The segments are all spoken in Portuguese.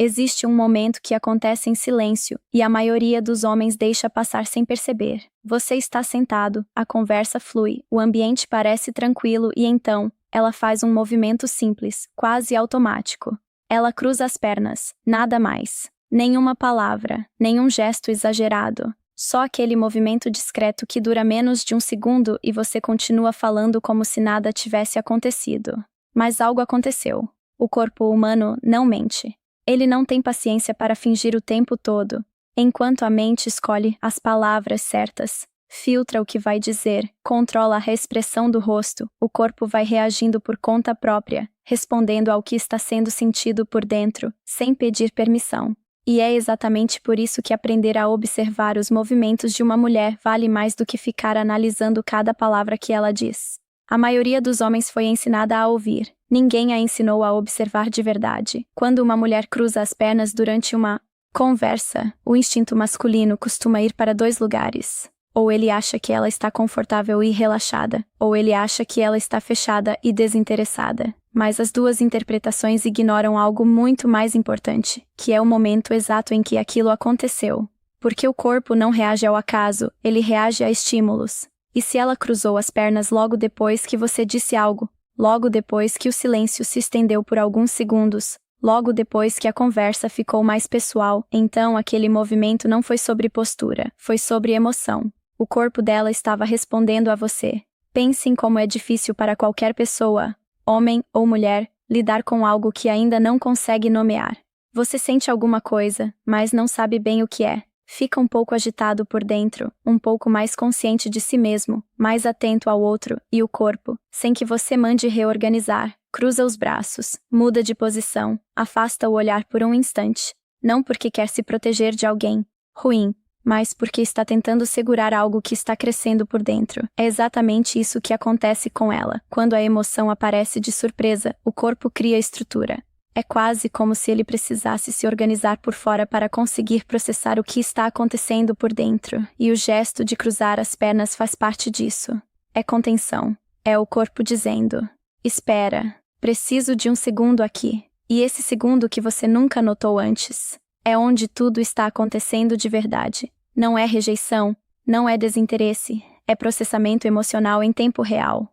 Existe um momento que acontece em silêncio, e a maioria dos homens deixa passar sem perceber. Você está sentado, a conversa flui, o ambiente parece tranquilo e então, ela faz um movimento simples, quase automático. Ela cruza as pernas, nada mais. Nenhuma palavra, nenhum gesto exagerado. Só aquele movimento discreto que dura menos de um segundo e você continua falando como se nada tivesse acontecido. Mas algo aconteceu. O corpo humano não mente. Ele não tem paciência para fingir o tempo todo. Enquanto a mente escolhe as palavras certas, filtra o que vai dizer, controla a expressão do rosto, o corpo vai reagindo por conta própria, respondendo ao que está sendo sentido por dentro, sem pedir permissão. E é exatamente por isso que aprender a observar os movimentos de uma mulher vale mais do que ficar analisando cada palavra que ela diz. A maioria dos homens foi ensinada a ouvir. Ninguém a ensinou a observar de verdade. Quando uma mulher cruza as pernas durante uma conversa, o instinto masculino costuma ir para dois lugares. Ou ele acha que ela está confortável e relaxada, ou ele acha que ela está fechada e desinteressada. Mas as duas interpretações ignoram algo muito mais importante, que é o momento exato em que aquilo aconteceu. Porque o corpo não reage ao acaso, ele reage a estímulos. E se ela cruzou as pernas logo depois que você disse algo, logo depois que o silêncio se estendeu por alguns segundos, logo depois que a conversa ficou mais pessoal, então aquele movimento não foi sobre postura, foi sobre emoção. O corpo dela estava respondendo a você. Pense em como é difícil para qualquer pessoa, homem ou mulher, lidar com algo que ainda não consegue nomear. Você sente alguma coisa, mas não sabe bem o que é. Fica um pouco agitado por dentro, um pouco mais consciente de si mesmo, mais atento ao outro e o corpo, sem que você mande reorganizar. Cruza os braços, muda de posição, afasta o olhar por um instante. Não porque quer se proteger de alguém ruim, mas porque está tentando segurar algo que está crescendo por dentro. É exatamente isso que acontece com ela. Quando a emoção aparece de surpresa, o corpo cria estrutura. É quase como se ele precisasse se organizar por fora para conseguir processar o que está acontecendo por dentro, e o gesto de cruzar as pernas faz parte disso. É contenção. É o corpo dizendo: espera, preciso de um segundo aqui. E esse segundo que você nunca notou antes. É onde tudo está acontecendo de verdade. Não é rejeição, não é desinteresse, é processamento emocional em tempo real.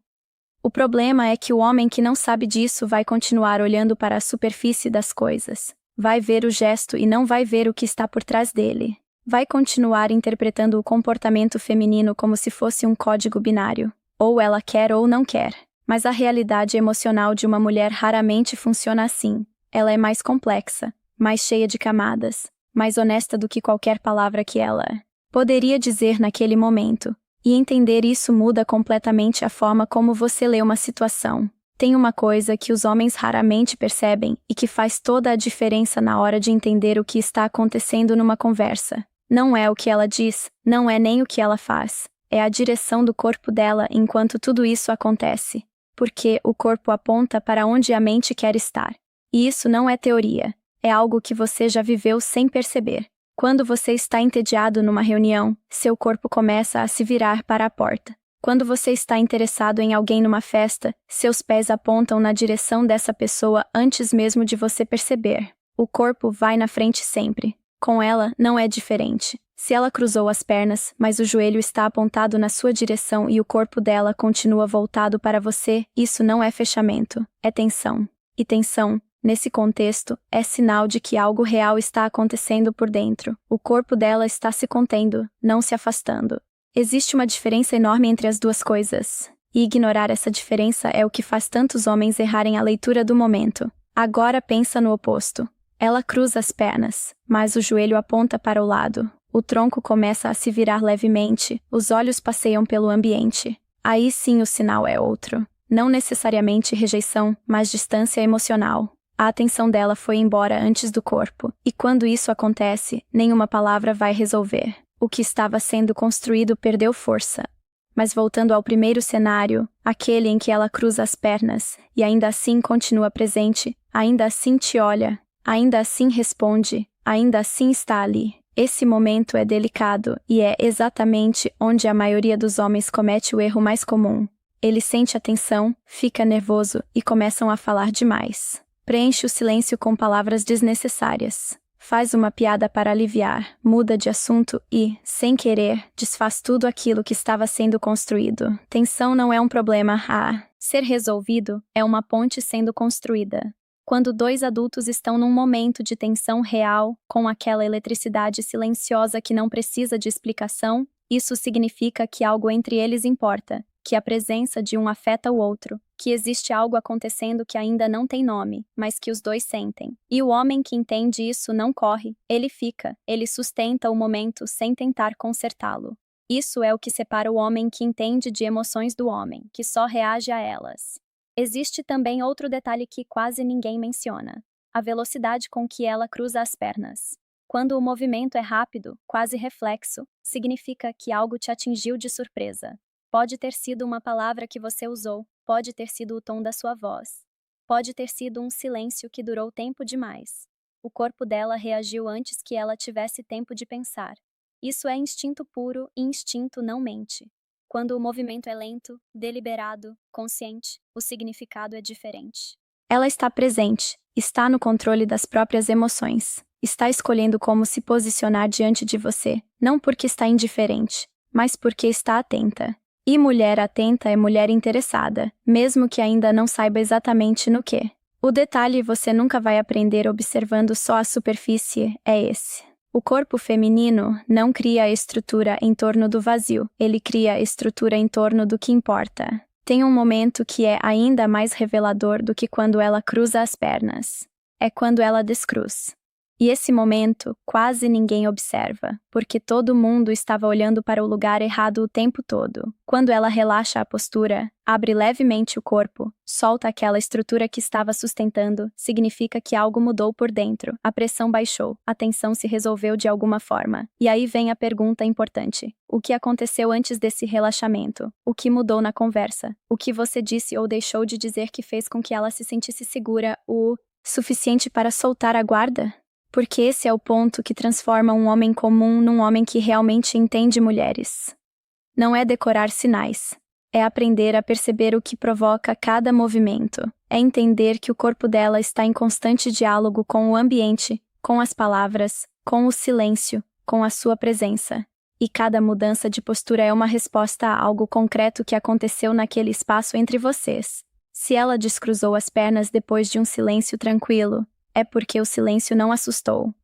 O problema é que o homem que não sabe disso vai continuar olhando para a superfície das coisas. Vai ver o gesto e não vai ver o que está por trás dele. Vai continuar interpretando o comportamento feminino como se fosse um código binário. Ou ela quer ou não quer. Mas a realidade emocional de uma mulher raramente funciona assim. Ela é mais complexa, mais cheia de camadas, mais honesta do que qualquer palavra que ela poderia dizer naquele momento. E entender isso muda completamente a forma como você lê uma situação. Tem uma coisa que os homens raramente percebem e que faz toda a diferença na hora de entender o que está acontecendo numa conversa. Não é o que ela diz, não é nem o que ela faz. É a direção do corpo dela enquanto tudo isso acontece. Porque o corpo aponta para onde a mente quer estar. E isso não é teoria. É algo que você já viveu sem perceber. Quando você está entediado numa reunião, seu corpo começa a se virar para a porta. Quando você está interessado em alguém numa festa, seus pés apontam na direção dessa pessoa antes mesmo de você perceber. O corpo vai na frente sempre. Com ela, não é diferente. Se ela cruzou as pernas, mas o joelho está apontado na sua direção e o corpo dela continua voltado para você, isso não é fechamento, é tensão. E tensão, nesse contexto, é sinal de que algo real está acontecendo por dentro. O corpo dela está se contendo, não se afastando. Existe uma diferença enorme entre as duas coisas. E ignorar essa diferença é o que faz tantos homens errarem a leitura do momento. Agora pensa no oposto. Ela cruza as pernas, mas o joelho aponta para o lado. O tronco começa a se virar levemente, os olhos passeiam pelo ambiente. Aí sim o sinal é outro. Não necessariamente rejeição, mas distância emocional. A atenção dela foi embora antes do corpo, e quando isso acontece, nenhuma palavra vai resolver. O que estava sendo construído perdeu força. Mas voltando ao primeiro cenário, aquele em que ela cruza as pernas, e ainda assim continua presente, ainda assim te olha, ainda assim responde, ainda assim está ali. Esse momento é delicado, e é exatamente onde a maioria dos homens comete o erro mais comum. Ele sente a tensão, fica nervoso, e começam a falar demais. Preenche o silêncio com palavras desnecessárias. Faz uma piada para aliviar, muda de assunto e, sem querer, desfaz tudo aquilo que estava sendo construído. Tensão não é um problema a ser resolvido, é uma ponte sendo construída. Quando dois adultos estão num momento de tensão real, com aquela eletricidade silenciosa que não precisa de explicação, isso significa que algo entre eles importa, que a presença de um afeta o outro, que existe algo acontecendo que ainda não tem nome, mas que os dois sentem. E o homem que entende isso não corre, ele fica, ele sustenta o momento sem tentar consertá-lo. Isso é o que separa o homem que entende de emoções do homem, que só reage a elas. Existe também outro detalhe que quase ninguém menciona: a velocidade com que ela cruza as pernas. Quando o movimento é rápido, quase reflexo, significa que algo te atingiu de surpresa. Pode ter sido uma palavra que você usou, pode ter sido o tom da sua voz. Pode ter sido um silêncio que durou tempo demais. O corpo dela reagiu antes que ela tivesse tempo de pensar. Isso é instinto puro e instinto não mente. Quando o movimento é lento, deliberado, consciente, o significado é diferente. Ela está presente, está no controle das próprias emoções. Está escolhendo como se posicionar diante de você, não porque está indiferente, mas porque está atenta. E mulher atenta é mulher interessada, mesmo que ainda não saiba exatamente no que. O detalhe você nunca vai aprender observando só a superfície é esse. O corpo feminino não cria a estrutura em torno do vazio, ele cria a estrutura em torno do que importa. Tem um momento que é ainda mais revelador do que quando ela cruza as pernas. É quando ela descruz. E esse momento quase ninguém observa, porque todo mundo estava olhando para o lugar errado o tempo todo. Quando ela relaxa a postura, abre levemente o corpo, solta aquela estrutura que estava sustentando, significa que algo mudou por dentro, a pressão baixou, a tensão se resolveu de alguma forma. E aí vem a pergunta importante: o que aconteceu antes desse relaxamento? O que mudou na conversa? O que você disse ou deixou de dizer que fez com que ela se sentisse segura o suficiente para soltar a guarda? Porque esse é o ponto que transforma um homem comum num homem que realmente entende mulheres. Não é decorar sinais. É aprender a perceber o que provoca cada movimento. É entender que o corpo dela está em constante diálogo com o ambiente, com as palavras, com o silêncio, com a sua presença. E cada mudança de postura é uma resposta a algo concreto que aconteceu naquele espaço entre vocês. Se ela descruzou as pernas depois de um silêncio tranquilo, é porque o silêncio não assustou.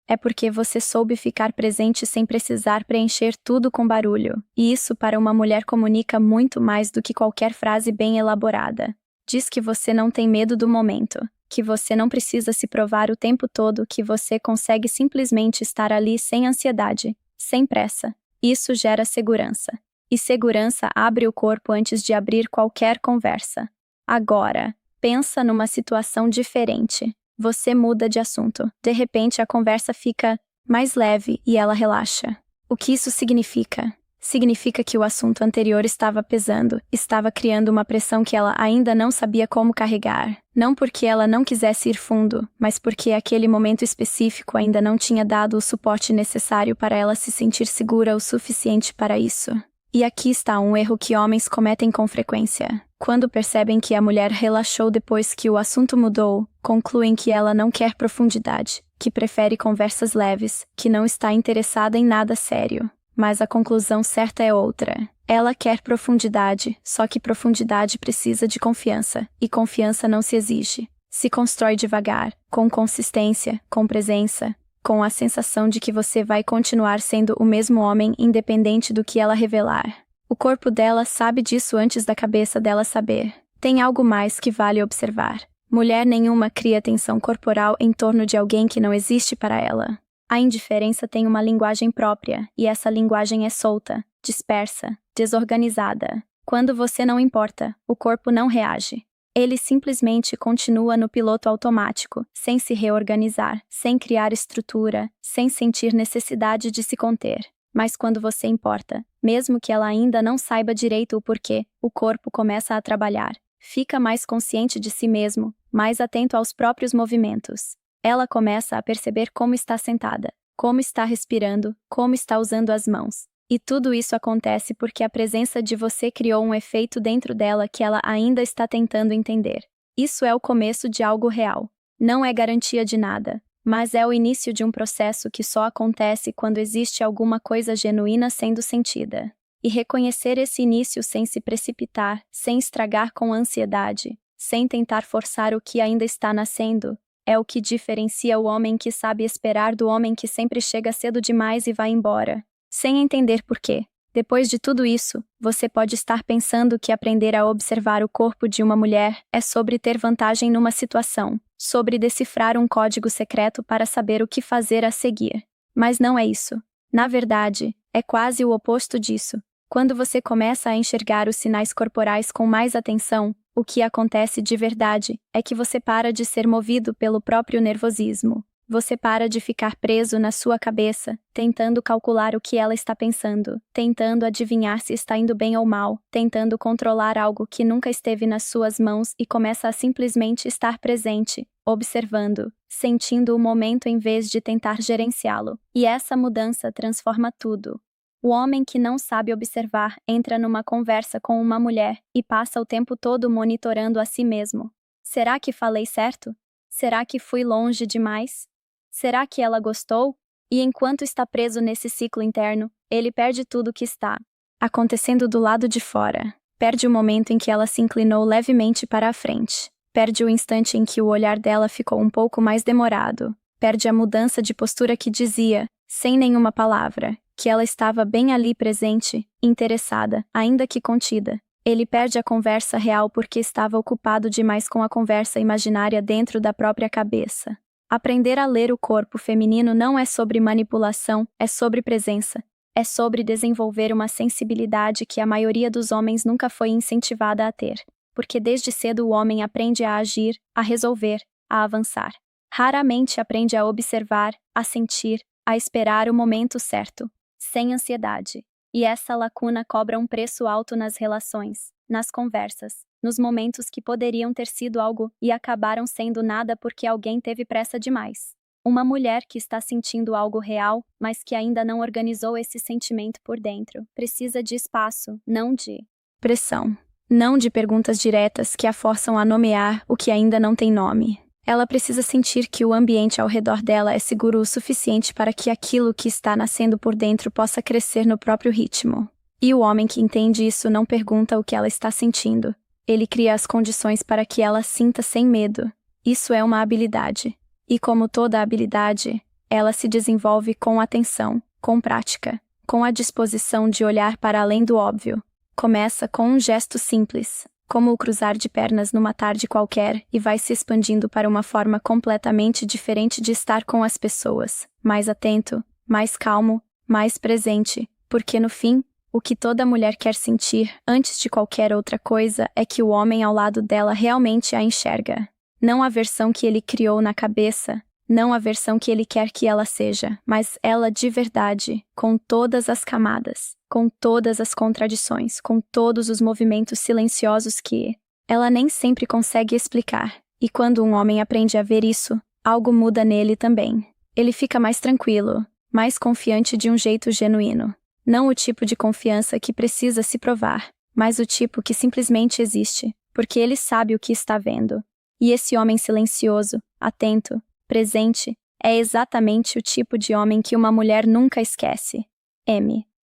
É porque você soube ficar presente sem precisar preencher tudo com barulho. E isso para uma mulher comunica muito mais do que qualquer frase bem elaborada. Diz que você não tem medo do momento, que você não precisa se provar o tempo todo, que você consegue simplesmente estar ali sem ansiedade, sem pressa. Isso gera segurança. E segurança abre o corpo antes de abrir qualquer conversa. Agora, pensa numa situação diferente. Você muda de assunto. De repente, a conversa fica mais leve e ela relaxa. O que isso significa? Significa que o assunto anterior estava pesando, estava criando uma pressão que ela ainda não sabia como carregar. Não porque ela não quisesse ir fundo, mas porque aquele momento específico ainda não tinha dado o suporte necessário para ela se sentir segura o suficiente para isso. E aqui está um erro que homens cometem com frequência. Quando percebem que a mulher relaxou depois que o assunto mudou, concluem que ela não quer profundidade, que prefere conversas leves, que não está interessada em nada sério. Mas a conclusão certa é outra. Ela quer profundidade, só que profundidade precisa de confiança, e confiança não se exige. Se constrói devagar, com consistência, com presença, com a sensação de que você vai continuar sendo o mesmo homem independente do que ela revelar. O corpo dela sabe disso antes da cabeça dela saber. Tem algo mais que vale observar. Mulher nenhuma cria tensão corporal em torno de alguém que não existe para ela. A indiferença tem uma linguagem própria, e essa linguagem é solta, dispersa, desorganizada. Quando você não importa, o corpo não reage. Ele simplesmente continua no piloto automático, sem se reorganizar, sem criar estrutura, sem sentir necessidade de se conter. Mas quando você importa, mesmo que ela ainda não saiba direito o porquê, o corpo começa a trabalhar. Fica mais consciente de si mesmo, mais atento aos próprios movimentos. Ela começa a perceber como está sentada, como está respirando, como está usando as mãos. E tudo isso acontece porque a presença de você criou um efeito dentro dela que ela ainda está tentando entender. Isso é o começo de algo real. Não é garantia de nada, mas é o início de um processo que só acontece quando existe alguma coisa genuína sendo sentida. E reconhecer esse início sem se precipitar, sem estragar com ansiedade, sem tentar forçar o que ainda está nascendo, é o que diferencia o homem que sabe esperar do homem que sempre chega cedo demais e vai embora, sem entender por quê. Depois de tudo isso, você pode estar pensando que aprender a observar o corpo de uma mulher é sobre ter vantagem numa situação, sobre decifrar um código secreto para saber o que fazer a seguir. Mas não é isso. Na verdade, é quase o oposto disso. Quando você começa a enxergar os sinais corporais com mais atenção, o que acontece de verdade é que você para de ser movido pelo próprio nervosismo. Você para de ficar preso na sua cabeça, tentando calcular o que ela está pensando, tentando adivinhar se está indo bem ou mal, tentando controlar algo que nunca esteve nas suas mãos e começa a simplesmente estar presente, observando, sentindo o momento em vez de tentar gerenciá-lo. E essa mudança transforma tudo. O homem que não sabe observar entra numa conversa com uma mulher e passa o tempo todo monitorando a si mesmo. Será que falei certo? Será que fui longe demais? Será que ela gostou? E enquanto está preso nesse ciclo interno, ele perde tudo que está acontecendo do lado de fora. Perde o momento em que ela se inclinou levemente para a frente. Perde o instante em que o olhar dela ficou um pouco mais demorado. Perde a mudança de postura que dizia, sem nenhuma palavra, que ela estava bem ali presente, interessada, ainda que contida. Ele perde a conversa real porque estava ocupado demais com a conversa imaginária dentro da própria cabeça. Aprender a ler o corpo feminino não é sobre manipulação, é sobre presença. É sobre desenvolver uma sensibilidade que a maioria dos homens nunca foi incentivada a ter. Porque desde cedo o homem aprende a agir, a resolver, a avançar. Raramente aprende a observar, a sentir, a esperar o momento certo, sem ansiedade. E essa lacuna cobra um preço alto nas relações, nas conversas, nos momentos que poderiam ter sido algo e acabaram sendo nada porque alguém teve pressa demais. Uma mulher que está sentindo algo real, mas que ainda não organizou esse sentimento por dentro, precisa de espaço, não de pressão. Não de perguntas diretas que a forçam a nomear o que ainda não tem nome. Ela precisa sentir que o ambiente ao redor dela é seguro o suficiente para que aquilo que está nascendo por dentro possa crescer no próprio ritmo. E o homem que entende isso não pergunta o que ela está sentindo. Ele cria as condições para que ela sinta sem medo. Isso é uma habilidade. E como toda habilidade, ela se desenvolve com atenção, com prática, com a disposição de olhar para além do óbvio. Começa com um gesto simples, como o cruzar de pernas numa tarde qualquer, e vai se expandindo para uma forma completamente diferente de estar com as pessoas, mais atento, mais calmo, mais presente, porque no fim, o que toda mulher quer sentir, antes de qualquer outra coisa, é que o homem ao lado dela realmente a enxerga. Não a versão que ele criou na cabeça, não a versão que ele quer que ela seja, mas ela de verdade, com todas as camadas, com todas as contradições, com todos os movimentos silenciosos que ela nem sempre consegue explicar. E quando um homem aprende a ver isso, algo muda nele também. Ele fica mais tranquilo, mais confiante de um jeito genuíno. Não o tipo de confiança que precisa se provar, mas o tipo que simplesmente existe, porque ele sabe o que está vendo. E esse homem silencioso, atento, presente, é exatamente o tipo de homem que uma mulher nunca esquece. M.